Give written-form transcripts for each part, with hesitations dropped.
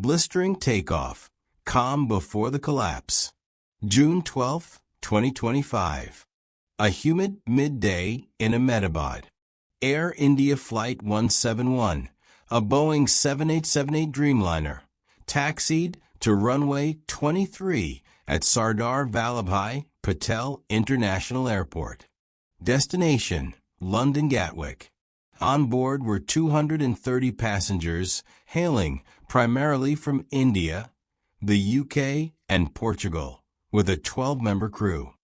Blistering takeoff, calm before the collapse. June 12, 2025. A humid midday in Ahmedabad. Air India Flight 171, a Boeing 7878 Dreamliner, taxied to runway 23 at Sardar Vallabhai Patel International Airport. Destination, London Gatwick. On board were 230 passengers hailing primarily from India, the UK, and Portugal, with a 12-member crew.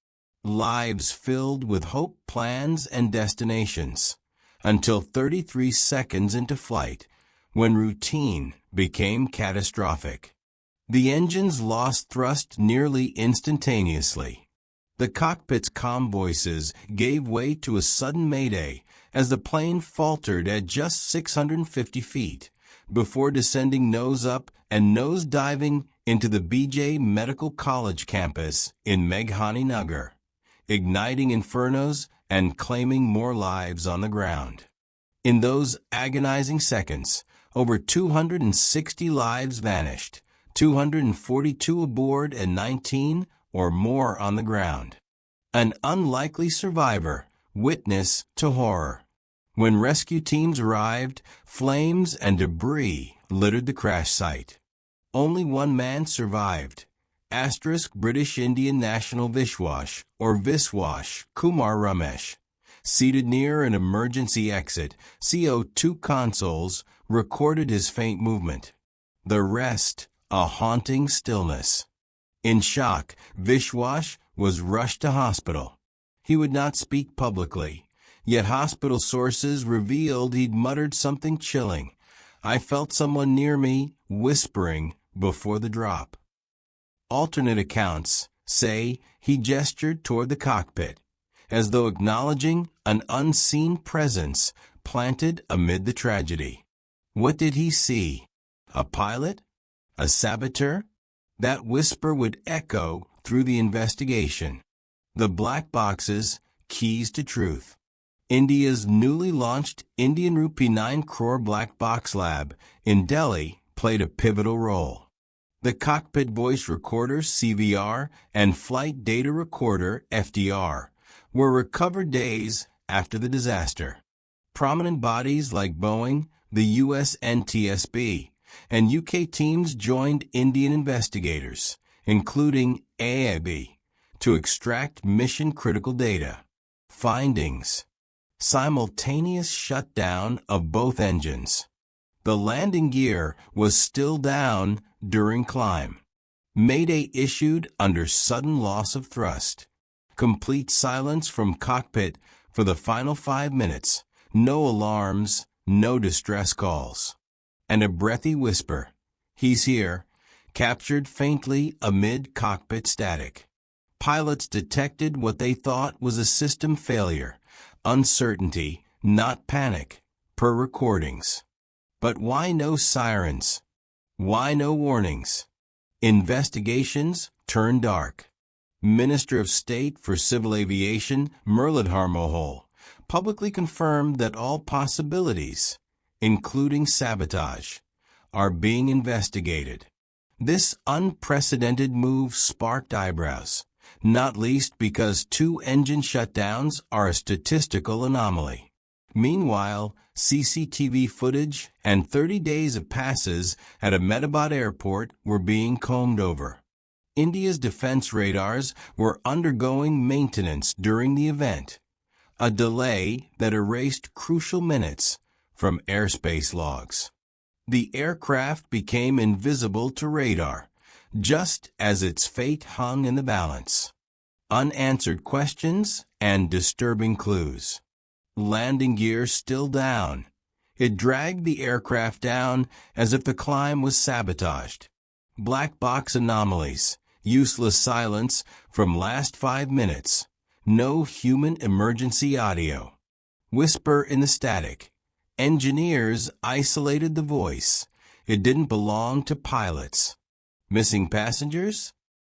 Lives filled with hope, plans, and destinations, until 33 seconds into flight, when routine became catastrophic. The engines lost thrust nearly instantaneously. The cockpit's calm voices gave way to a sudden mayday as the plane faltered at just 650 feet, before descending nose up and nose diving into the BJ Medical College campus in Meghani Nagar, igniting infernos and claiming more lives on the ground. In those agonizing seconds, over 260 lives vanished, 242 aboard and 19 or more on the ground. An unlikely survivor, witness to horror. When rescue teams arrived, flames and debris littered the crash site. Only one man survived. British Indian national Vishwash, or Viswash, Kumar Ramesh, seated near an emergency exit, CO2 consoles, recorded his faint movement. The rest, a haunting stillness. In shock, Vishwash was rushed to hospital. He would not speak publicly, yet hospital sources revealed he'd muttered something chilling. "I felt someone near me," whispering before the drop. Alternate accounts say he gestured toward the cockpit, as though acknowledging an unseen presence planted amid the tragedy. What did he see? A pilot? A saboteur? That whisper would echo through the investigation. The black boxes, keys to truth. India's newly launched Indian Rupee 9 crore black box lab in Delhi played a pivotal role. The cockpit voice recorder CVR and flight data recorder FDR were recovered days after the disaster. Prominent bodies like Boeing, the US NTSB, and UK teams joined Indian investigators, including AAB, to extract mission-critical data. Findings: simultaneous shutdown of both engines. The landing gear was still down during climb. Mayday issued under sudden loss of thrust. Complete silence from cockpit for the final 5 minutes. No alarms, no distress calls. And a breathy whisper, "He's here," captured faintly amid cockpit static. Pilots detected what they thought was a system failure. Uncertainty, not panic, per recordings. But why no sirens? Why no warnings? Investigations turned dark. Minister of State for Civil Aviation Muralidhar Mohol publicly confirmed that all possibilities, including sabotage, are being investigated. This unprecedented move sparked eyebrows, not least because 2 engine shutdowns are a statistical anomaly. Meanwhile, CCTV footage and 30 days of passes at Ahmedabad Airport were being combed over. India's defense radars were undergoing maintenance during the event, a delay that erased crucial minutes from airspace logs. The aircraft became invisible to radar, just as its fate hung in the balance. Unanswered questions and disturbing clues. Landing gear still down. It dragged the aircraft down as if the climb was sabotaged. Black box anomalies, useless silence from last 5 minutes. No human emergency audio. Whisper in the static. Engineers isolated the voice. It didn't belong to pilots. Missing passengers?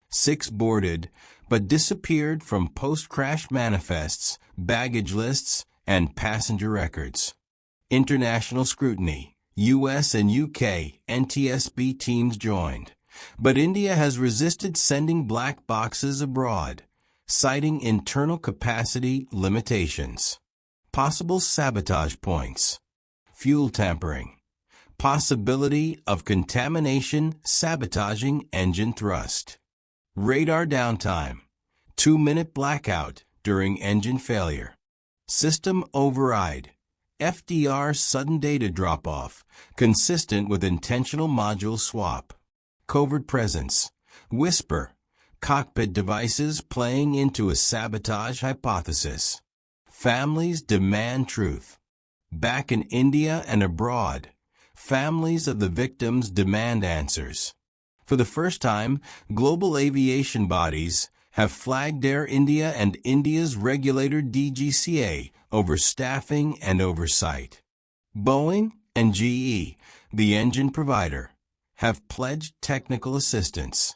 6 boarded, but disappeared from post-crash manifests, baggage lists, and passenger records. International scrutiny, US and UK NTSB teams joined, but India has resisted sending black boxes abroad, citing internal capacity limitations. Possible sabotage points: fuel tampering, possibility of contamination sabotaging engine thrust, radar downtime, 2-minute blackout during engine failure, system override, FDR sudden data drop-off, consistent with intentional module swap, covert presence, whisper, cockpit devices playing into a sabotage hypothesis. Families demand truth. Back in India and abroad, families of the victims demand answers. For the first time, global aviation bodies have flagged Air India and India's regulator DGCA over staffing and oversight. Boeing and GE, the engine provider, have pledged technical assistance.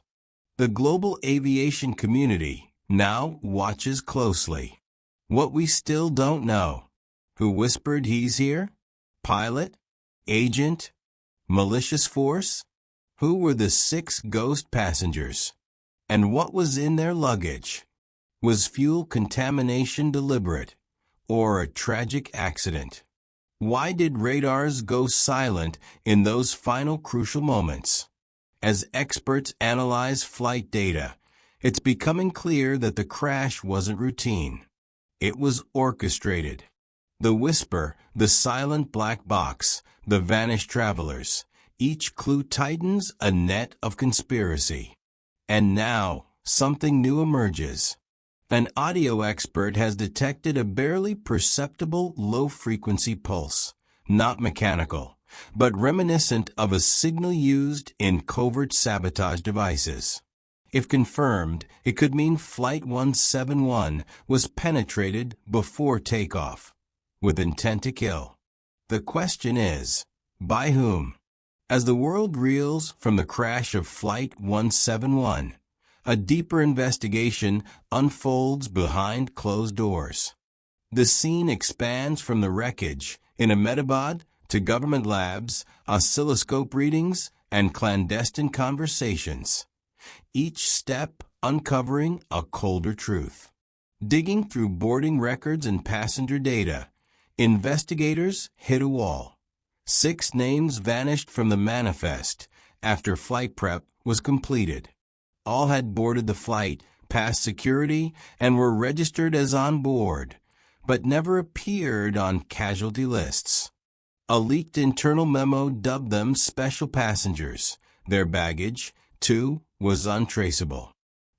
The global aviation community now watches closely. What we still don't know: who whispered he's here? Pilot? Agent? Malicious force? Who were the 6 ghost passengers? And what was in their luggage? Was fuel contamination deliberate, or a tragic accident? Why did radars go silent in those final crucial moments? As experts analyze flight data, it's becoming clear that the crash wasn't routine. It was orchestrated. The whisper, the silent black box, the vanished travelers, each clue tightens a net of conspiracy. And now, something new emerges. An audio expert has detected a barely perceptible low-frequency pulse, not mechanical, but reminiscent of a signal used in covert sabotage devices. If confirmed, it could mean Flight 171 was penetrated before takeoff, with intent to kill. The question is, by whom? As the world reels from the crash of Flight 171, a deeper investigation unfolds behind closed doors. The scene expands from the wreckage in Ahmedabad to government labs, oscilloscope readings, and clandestine conversations, each step uncovering a colder truth. Digging through boarding records and passenger data, investigators hit a wall. 6 names vanished from the manifest after flight prep was completed. All had boarded the flight, passed security, and were registered as on board, but never appeared on casualty lists. A leaked internal memo dubbed them special passengers. Their baggage, too, was untraceable.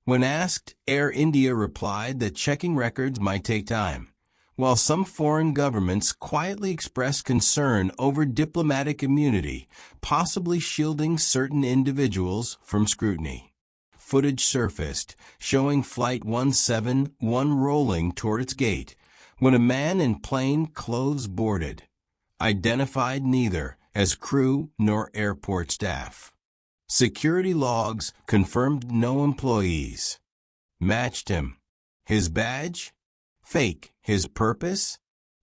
When asked, Air India replied that checking records might take time, while some foreign governments quietly expressed concern over diplomatic immunity, possibly shielding certain individuals from scrutiny. Footage surfaced, showing Flight 171 rolling toward its gate, when a man in plain clothes boarded, identified neither as crew nor airport staff. Security logs confirmed no employees. Matched him. His badge? Fake. His purpose?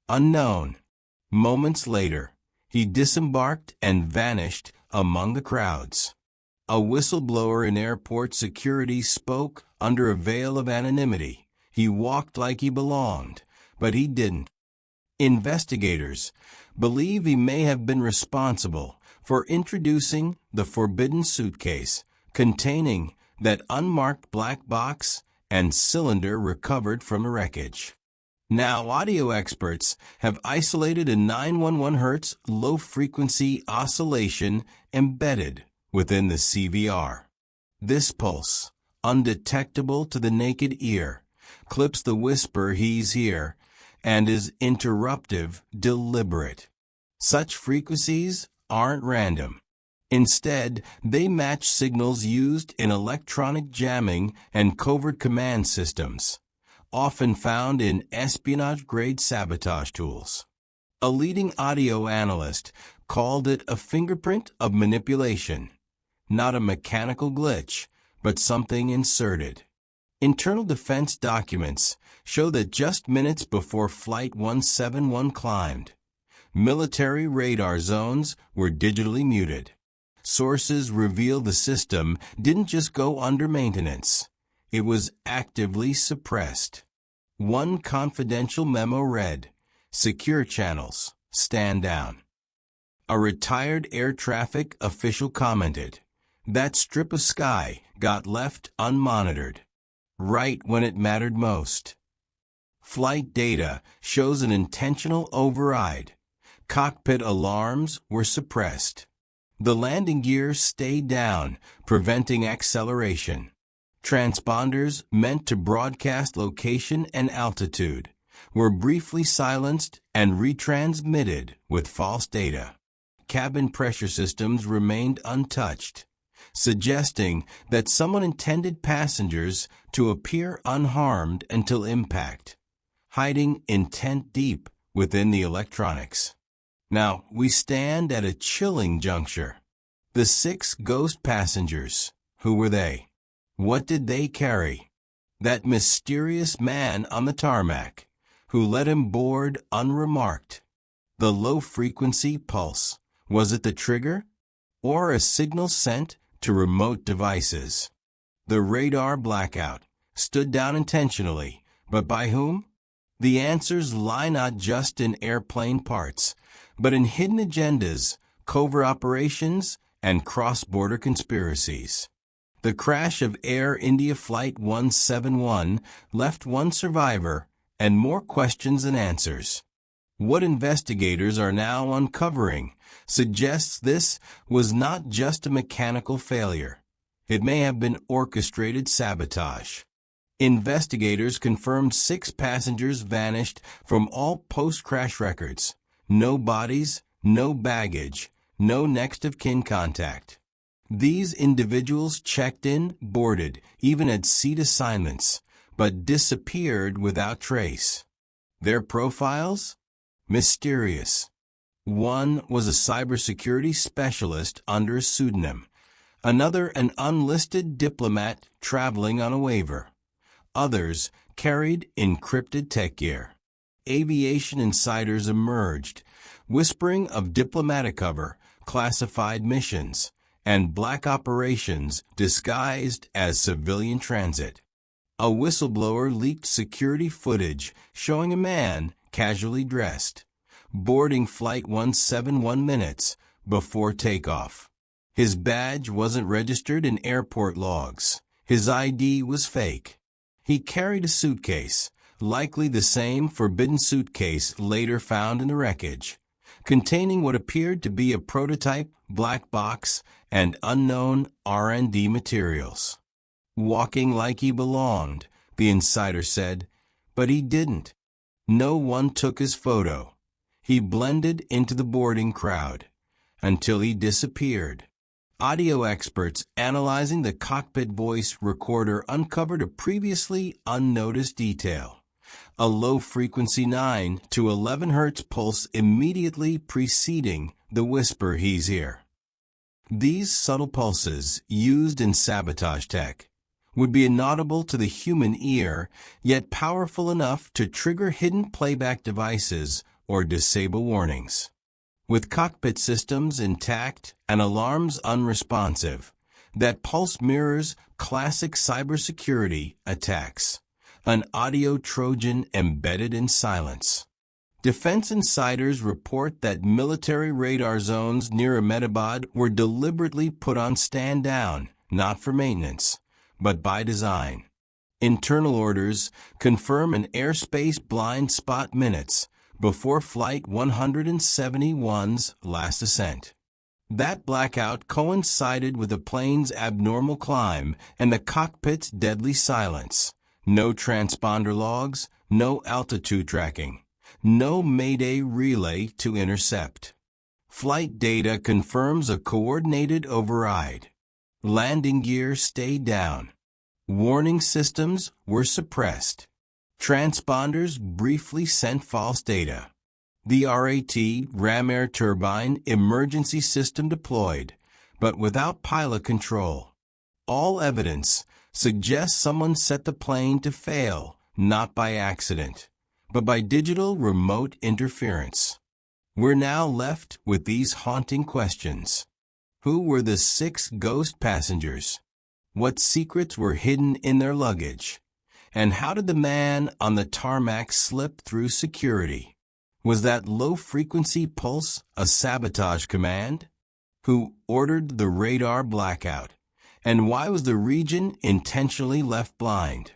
Unknown. Moments later, he disembarked and vanished among the crowds. A whistleblower in airport security spoke under a veil of anonymity. He walked like he belonged, but he didn't. Investigators believe he may have been responsible for introducing the forbidden suitcase containing that unmarked black box and cylinder recovered from the wreckage. Now, audio experts have isolated a 911 Hz low-frequency oscillation embedded within the CVR. This pulse, undetectable to the naked ear, clips the whisper "he's here" and is interruptive, deliberate. Such frequencies aren't random. Instead, they match signals used in electronic jamming and covert command systems, often found in espionage-grade sabotage tools. A leading audio analyst called it a fingerprint of manipulation, not a mechanical glitch, but something inserted. Internal defense documents show that just minutes before Flight 171 climbed, Military radar zones were digitally muted. Sources reveal the system didn't just go under maintenance. It was actively suppressed. One confidential memo read, "Secure channels, stand down." A retired air traffic official commented, "That strip of sky got left unmonitored, right when it mattered most." Flight data shows an intentional override. Cockpit alarms were suppressed. The landing gear stayed down, preventing acceleration. Transponders meant to broadcast location and altitude were briefly silenced and retransmitted with false data. Cabin pressure systems remained untouched, suggesting that someone intended passengers to appear unharmed until impact, hiding intent deep within the electronics. Now, we stand at a chilling juncture. The 6 ghost passengers, who were they? What did they carry? That mysterious man on the tarmac, who let him board unremarked. The low-frequency pulse, was it the trigger? Or a signal sent to remote devices? The radar blackout, stood down intentionally, but by whom? The answers lie not just in airplane parts, but in hidden agendas, covert operations, and cross-border conspiracies. The crash of Air India Flight 171 left one survivor and more questions than answers. What investigators are now uncovering suggests this was not just a mechanical failure. It may have been orchestrated sabotage. Investigators confirmed 6 passengers vanished from all post-crash records. No bodies, no baggage, no next of kin contact. These individuals checked in, boarded, even had seat assignments, but disappeared without trace. Their profiles? Mysterious. One was a cybersecurity specialist under a pseudonym. Another an unlisted diplomat traveling on a waiver. Others carried encrypted tech gear. Aviation insiders emerged, whispering of diplomatic cover, classified missions, and black operations disguised as civilian transit. A whistleblower leaked security footage showing a man, casually dressed, boarding Flight 171 minutes before takeoff. His badge wasn't registered in airport logs. His ID was fake. He carried a suitcase, likely the same forbidden suitcase later found in the wreckage, containing what appeared to be a prototype black box and unknown R&D materials. Walking like he belonged, the insider said, but he didn't. No one took his photo. He blended into the boarding crowd until he disappeared. Audio experts analyzing the cockpit voice recorder uncovered a previously unnoticed detail. A low-frequency 9 to 11 Hz pulse immediately preceding the whisper, "He's here." These subtle pulses, used in sabotage tech, would be inaudible to the human ear, yet powerful enough to trigger hidden playback devices or disable warnings. With cockpit systems intact and alarms unresponsive, that pulse mirrors classic cybersecurity attacks, an audio Trojan embedded in silence. Defense insiders report that military radar zones near Ahmedabad were deliberately put on stand down, not for maintenance, but by design. Internal orders confirm an airspace blind spot minutes before Flight 171's last ascent. That blackout coincided with the plane's abnormal climb and the cockpit's deadly silence. No transponder logs, no altitude tracking, no Mayday relay to intercept. Flight data confirms a coordinated override. Landing gear stayed down. Warning systems were suppressed. Transponders briefly sent false data. The RAT ram air turbine emergency system deployed, but without pilot control. All evidence suggests someone set the plane to fail, not by accident, but by digital remote interference. We're now left with these haunting questions. Who were the 6 ghost passengers? What secrets were hidden in their luggage? And how did the man on the tarmac slip through security? Was that low-frequency pulse a sabotage command? Who ordered the radar blackout? And why was the region intentionally left blind?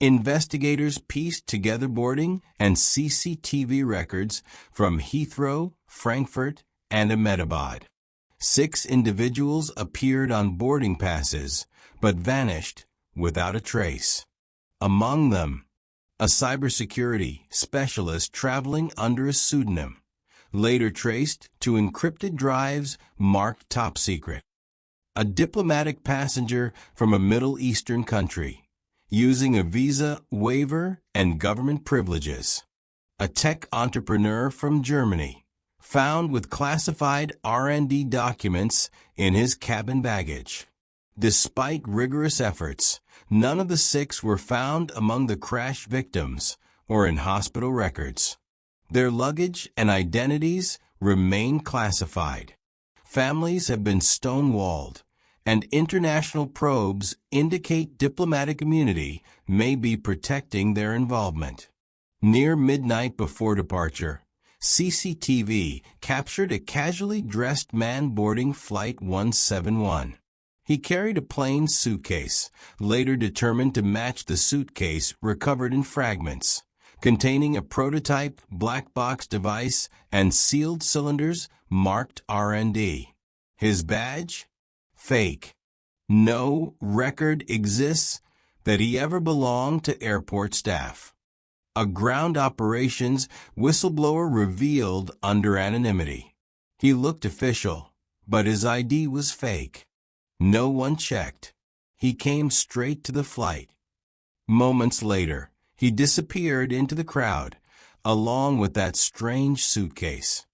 Investigators pieced together boarding and CCTV records from Heathrow, Frankfurt, and Ahmedabad. 6 individuals appeared on boarding passes, but vanished without a trace. Among them, a cybersecurity specialist traveling under a pseudonym, later traced to encrypted drives marked top secret. A diplomatic passenger from a Middle Eastern country, using a visa waiver and government privileges. A tech entrepreneur from Germany, found with classified R&D documents in his cabin baggage. Despite rigorous efforts, none of the 6 were found among the crash victims or in hospital records. Their luggage and identities remain classified. Families have been stonewalled, and international probes indicate diplomatic immunity may be protecting their involvement. Near midnight before departure, CCTV captured a casually dressed man boarding Flight 171. He carried a plain suitcase, later determined to match the suitcase recovered in fragments, containing a prototype black box device and sealed cylinders marked R&D. His badge? Fake. No record exists that he ever belonged to airport staff. A ground operations whistleblower revealed under anonymity. He looked official, but his ID was fake. No one checked. He came straight to the flight. Moments later, he disappeared into the crowd, along with that strange suitcase.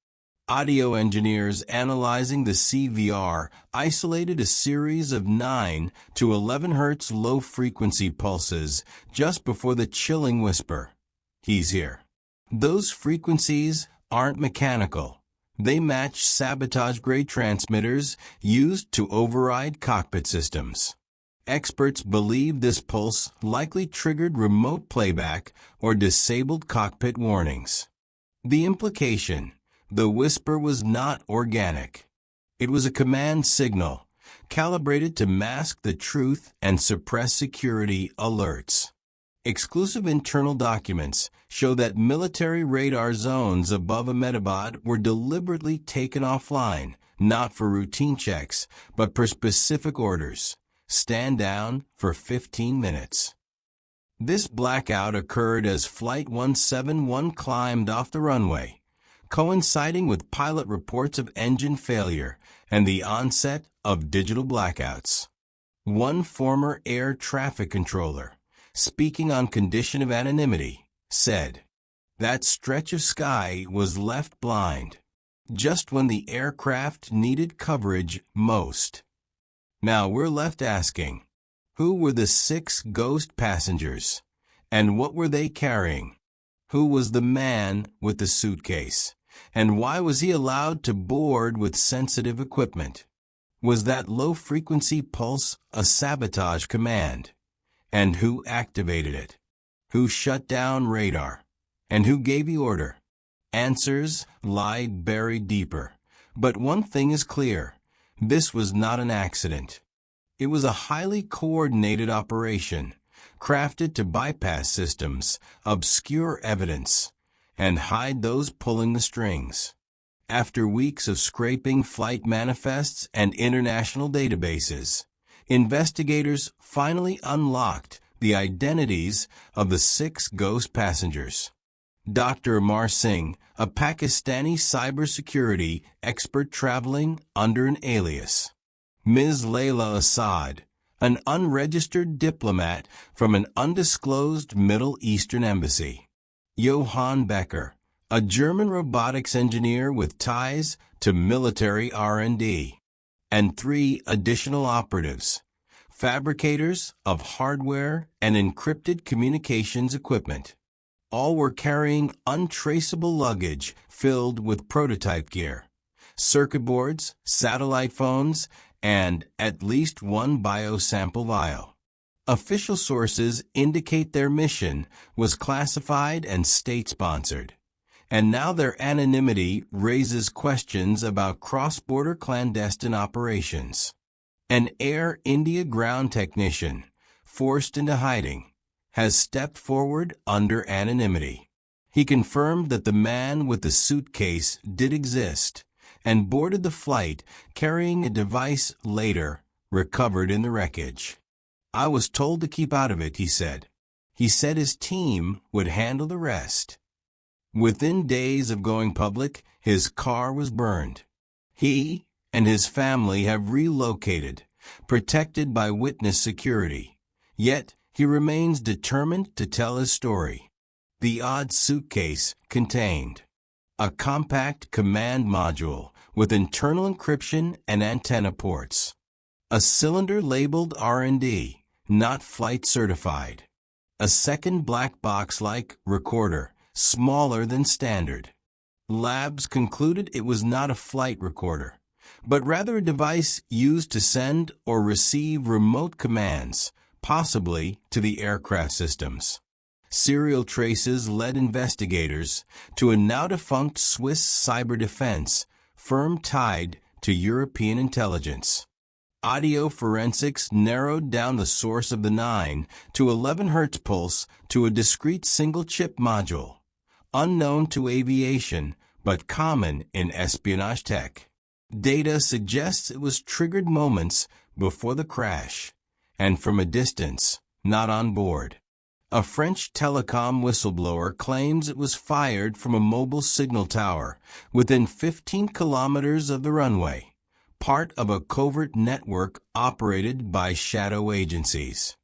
Audio engineers analyzing the CVR isolated a series of 9 to 11 Hz low-frequency pulses just before the chilling whisper, "He's here." Those frequencies aren't mechanical. They match sabotage-grade transmitters used to override cockpit systems. Experts believe this pulse likely triggered remote playback or disabled cockpit warnings. The implication: the whisper was not organic. It was a command signal, calibrated to mask the truth and suppress security alerts. Exclusive internal documents show that military radar zones above Ahmedabad were deliberately taken offline, not for routine checks, but per specific orders. Stand down for 15 minutes. This blackout occurred as Flight 171 climbed off the runway, coinciding with pilot reports of engine failure and the onset of digital blackouts. One former air traffic controller, speaking on condition of anonymity, said, "That stretch of sky was left blind, just when the aircraft needed coverage most." Now we're left asking, who were the 6 ghost passengers? And what were they carrying? Who was the man with the suitcase? And why was he allowed to board with sensitive equipment? Was that low-frequency pulse a sabotage command? And who activated it? Who shut down radar? And who gave the order? Answers lie buried deeper. But one thing is clear: this was not an accident. It was a highly coordinated operation, crafted to bypass systems, obscure evidence, and hide those pulling the strings. After weeks of scraping flight manifests and international databases, investigators finally unlocked the identities of the 6 ghost passengers. Dr. Amar Singh, a Pakistani cybersecurity expert traveling under an alias. Ms. Layla Assad, an unregistered diplomat from an undisclosed Middle Eastern embassy. Johann Becker, a German robotics engineer with ties to military R&D. And 3 additional operatives, fabricators of hardware and encrypted communications equipment. All were carrying untraceable luggage filled with prototype gear, circuit boards, satellite phones, and at least one biosample vial. Official sources indicate their mission was classified and state-sponsored, and now their anonymity raises questions about cross-border clandestine operations. An Air India ground technician, forced into hiding, has stepped forward under anonymity. He confirmed that the man with the suitcase did exist and boarded the flight carrying a device later recovered in the wreckage. "I was told to keep out of it," he said. He said his team would handle the rest. Within days of going public, his car was burned. He and his family have relocated, protected by witness security. Yet, he remains determined to tell his story. The odd suitcase contained a compact command module with internal encryption and antenna ports, a cylinder labeled R&D, not flight certified, a second black box-like recorder, smaller than standard. Labs concluded it was not a flight recorder, but rather a device used to send or receive remote commands, possibly to the aircraft systems. Serial traces led investigators to a now-defunct Swiss cyber defense firm tied to European intelligence. Audio forensics narrowed down the source of the 9 to 11 Hz pulse to a discrete single-chip module, unknown to aviation but common in espionage tech. Data suggests it was triggered moments before the crash, and from a distance, not on board. A French telecom whistleblower claims it was fired from a mobile signal tower within 15 kilometers of the runway, part of a covert network operated by shadow agencies.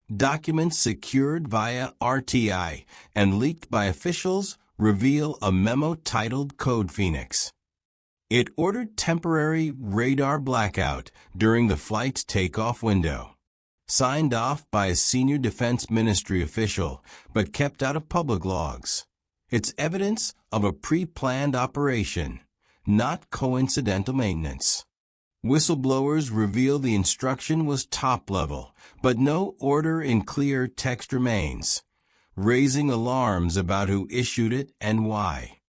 Documents secured via RTI and leaked by officials reveal a memo titled Code Phoenix. It ordered temporary radar blackout during the flight's takeoff window, signed off by a senior defense ministry official but kept out of public logs. It's evidence of a pre-planned operation, not coincidental maintenance. Whistleblowers reveal the instruction was top-level, but no order in clear text remains, raising alarms about who issued it and why.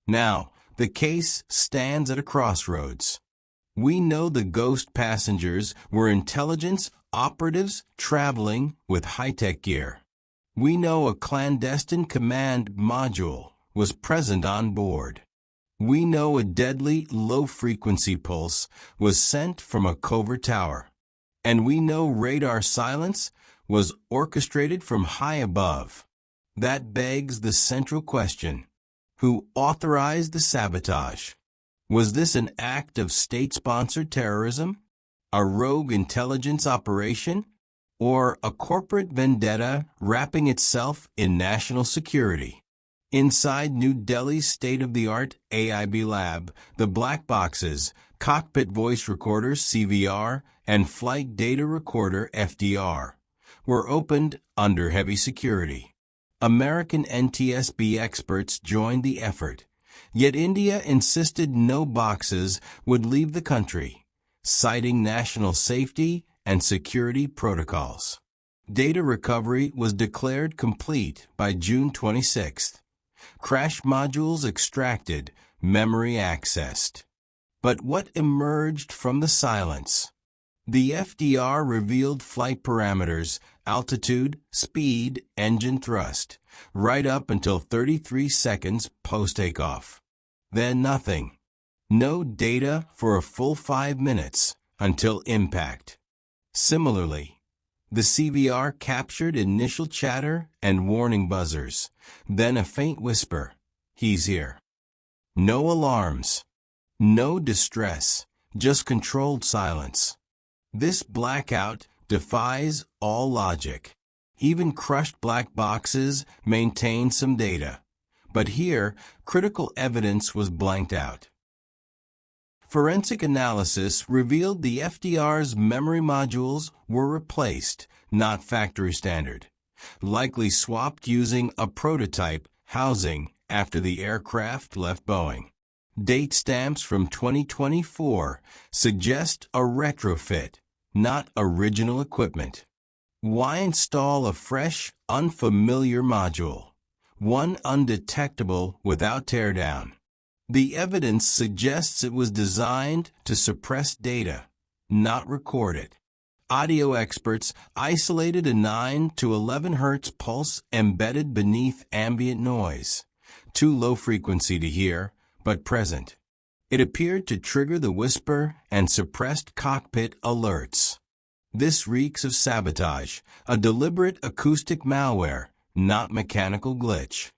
Now, the case stands at a crossroads. We know the ghost passengers were intelligence operatives traveling with high-tech gear. We know a clandestine command module was present on board. We know a deadly low-frequency pulse was sent from a covert tower. And we know radar silence was orchestrated from high above. That begs the central question: who authorized the sabotage? Was this an act of state-sponsored terrorism, a rogue intelligence operation, or a corporate vendetta wrapping itself in national security? Inside New Delhi's state-of-the-art AIB lab, the black boxes, cockpit voice recorders CVR, and flight data recorder FDR were opened under heavy security. American NTSB experts joined the effort, yet India insisted no boxes would leave the country, citing national safety and security protocols. Data recovery was declared complete by June 26th. Crash modules extracted, memory accessed. But what emerged from the silence? The FDR revealed flight parameters, altitude, speed, engine thrust, right up until 33 seconds post-takeoff. Then nothing. No data for a full 5 minutes until impact. Similarly, the CVR captured initial chatter and warning buzzers, then a faint whisper, "He's here." No alarms, no distress, just controlled silence. This blackout defies all logic. Even crushed black boxes maintain some data, but here, critical evidence was blanked out. Forensic analysis revealed the FDR's memory modules were replaced, not factory standard, likely swapped using a prototype housing after the aircraft left Boeing. Date stamps from 2024 suggest a retrofit, not original equipment. Why install a fresh, unfamiliar module? One undetectable without teardown. The evidence suggests it was designed to suppress data, not record it. Audio experts isolated a 9 to 11 Hz pulse embedded beneath ambient noise, too low frequency to hear, but present. It appeared to trigger the whisper and suppressed cockpit alerts. This reeks of sabotage, a deliberate acoustic malware, not mechanical glitch.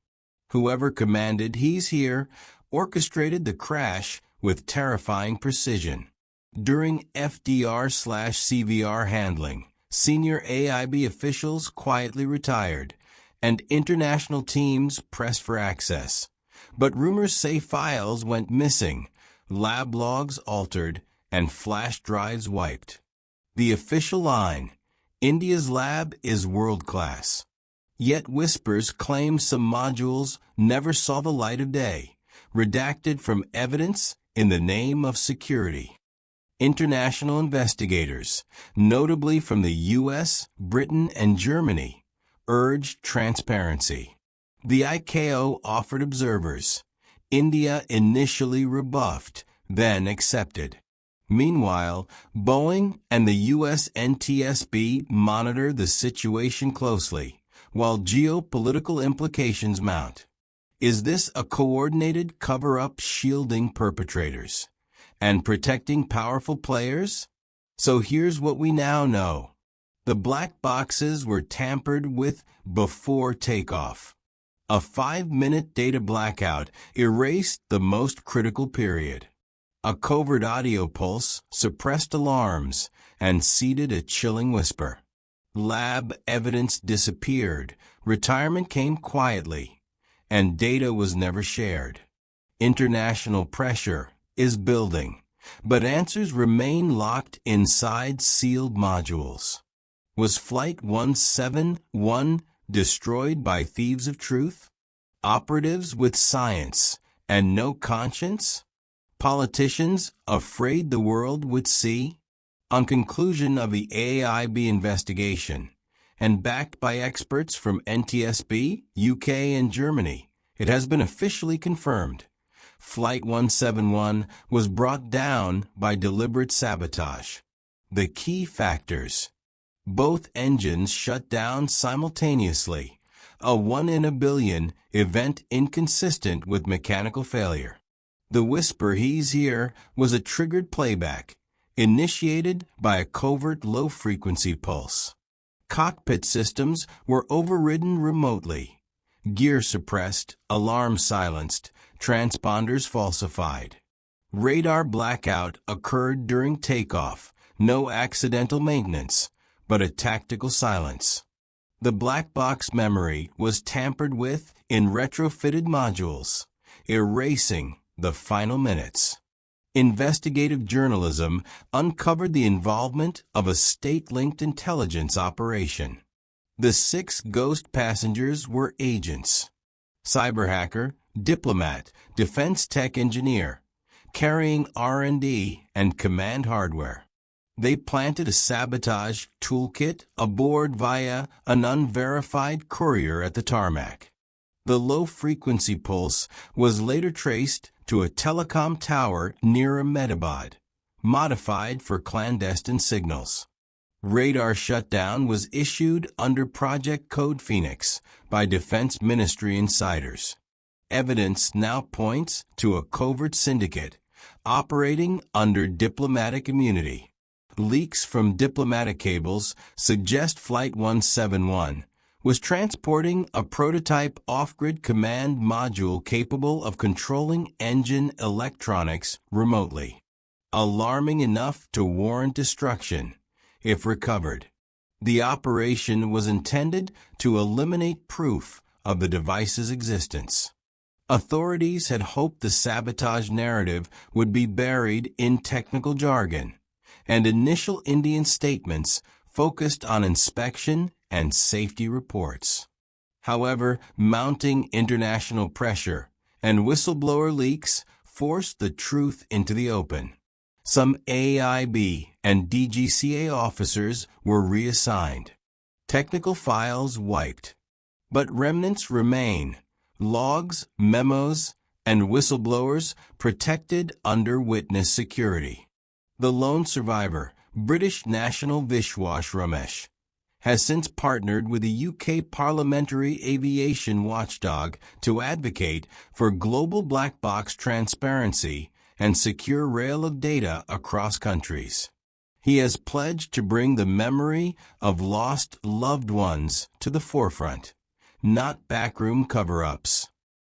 Whoever commanded "he's here" orchestrated the crash with terrifying precision. During FDR/CVR handling, senior AIB officials quietly retired, and international teams pressed for access. But rumors say files went missing, lab logs altered, and flash drives wiped. The official line: India's lab is world-class. Yet whispers claim some modules never saw the light of day, redacted from evidence in the name of security. International investigators, notably from the US, Britain, and Germany, urged transparency. The ICAO offered observers. India initially rebuffed, then accepted. Meanwhile, Boeing and the US NTSB monitor the situation closely, while geopolitical implications mount. Is this a coordinated cover-up shielding perpetrators and protecting powerful players? So here's what we now know. The black boxes were tampered with before takeoff. A 5-minute data blackout erased the most critical period. A covert audio pulse suppressed alarms and seeded a chilling whisper. Lab evidence disappeared, retirement came quietly, and data was never shared. International pressure is building, but answers remain locked inside sealed modules. Was Flight 171 destroyed by thieves of truth? Operatives with science and no conscience? Politicians afraid the world would see? On conclusion of the AIB investigation, and backed by experts from NTSB, UK, and Germany, it has been officially confirmed. Flight 171 was brought down by deliberate sabotage. The key factors: both engines shut down simultaneously, a 1 in a billion event inconsistent with mechanical failure. The whisper "he's here" was a triggered playback, initiated by a covert low-frequency pulse. Cockpit systems were overridden remotely. Gear suppressed, alarm silenced, transponders falsified. Radar blackout occurred during takeoff, no accidental maintenance, but a tactical silence. The black box memory was tampered with in retrofitted modules, erasing the final minutes. Investigative journalism uncovered the involvement of a state-linked intelligence operation. The 6 ghost passengers were agents: cyberhacker, diplomat, defense tech engineer, carrying R&D and command hardware. They planted a sabotage toolkit aboard via an unverified courier at the tarmac. The low-frequency pulse was later traced to a telecom tower near Ahmedabad, modified for clandestine signals. Radar shutdown was issued under Project Code Phoenix by Defense Ministry insiders. Evidence now points to a covert syndicate operating under diplomatic immunity. Leaks from diplomatic cables suggest Flight 171 was transporting a prototype off-grid command module capable of controlling engine electronics remotely. Alarming enough to warrant destruction, if recovered. The operation was intended to eliminate proof of the device's existence. Authorities had hoped the sabotage narrative would be buried in technical jargon, and initial Indian statements focused on inspection and safety reports. However, mounting international pressure and whistleblower leaks forced the truth into the open. Some AIB and DGCA officers were reassigned. Technical files wiped. But remnants remain: logs, memos, and whistleblowers protected under witness security. The lone survivor, British national Vishwas Ramesh, has since partnered with the UK parliamentary aviation watchdog to advocate for global black box transparency and secure rail of data across countries. He has pledged to bring the memory of lost loved ones to the forefront, not backroom cover-ups.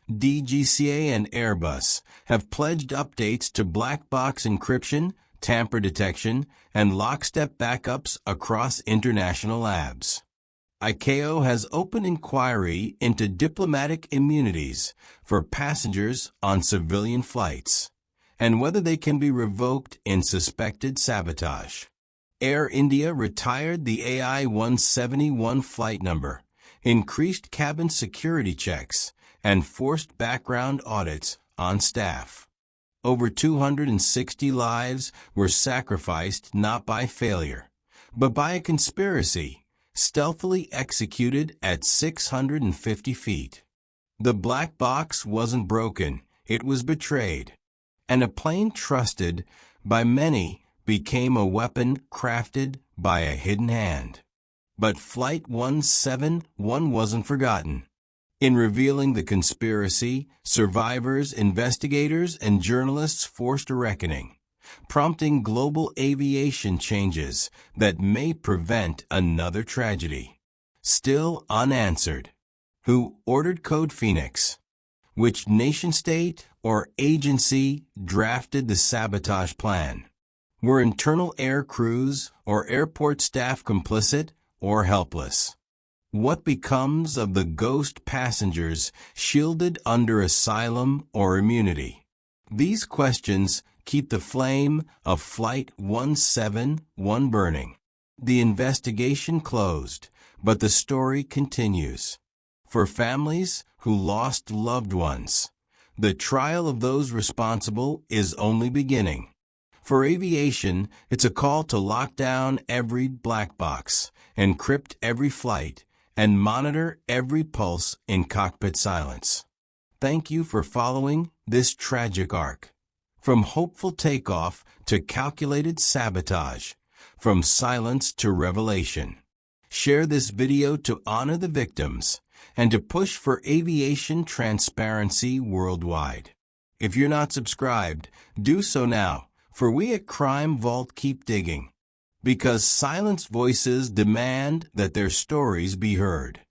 DGCA and Airbus have pledged updates to black box encryption, tamper detection, and lockstep backups across international labs. ICAO has opened inquiry into diplomatic immunities for passengers on civilian flights, and whether they can be revoked in suspected sabotage. Air India retired the AI-171 flight number, increased cabin security checks, and forced background audits on staff. Over 260 lives were sacrificed not by failure, but by a conspiracy, stealthily executed at 650 feet. The black box wasn't broken, it was betrayed. And a plane trusted by many became a weapon crafted by a hidden hand. But Flight 171 wasn't forgotten. In revealing the conspiracy, survivors, investigators, and journalists forced a reckoning, prompting global aviation changes that may prevent another tragedy. Still unanswered. Who ordered Code Phoenix? Which nation-state or agency drafted the sabotage plan? Were internal air crews or airport staff complicit or helpless? What becomes of the ghost passengers shielded under asylum or immunity? These questions keep the flame of Flight 171 burning. The investigation closed, but the story continues. For families who lost loved ones, the trial of those responsible is only beginning. For aviation, it's a call to lock down every black box, encrypt every flight, and monitor every pulse in cockpit silence. Thank you for following this tragic arc. From hopeful takeoff to calculated sabotage, from silence to revelation. Share this video to honor the victims and to push for aviation transparency worldwide. If you're not subscribed, do so now, for we at Crime Vault keep digging. Because silenced voices demand that their stories be heard.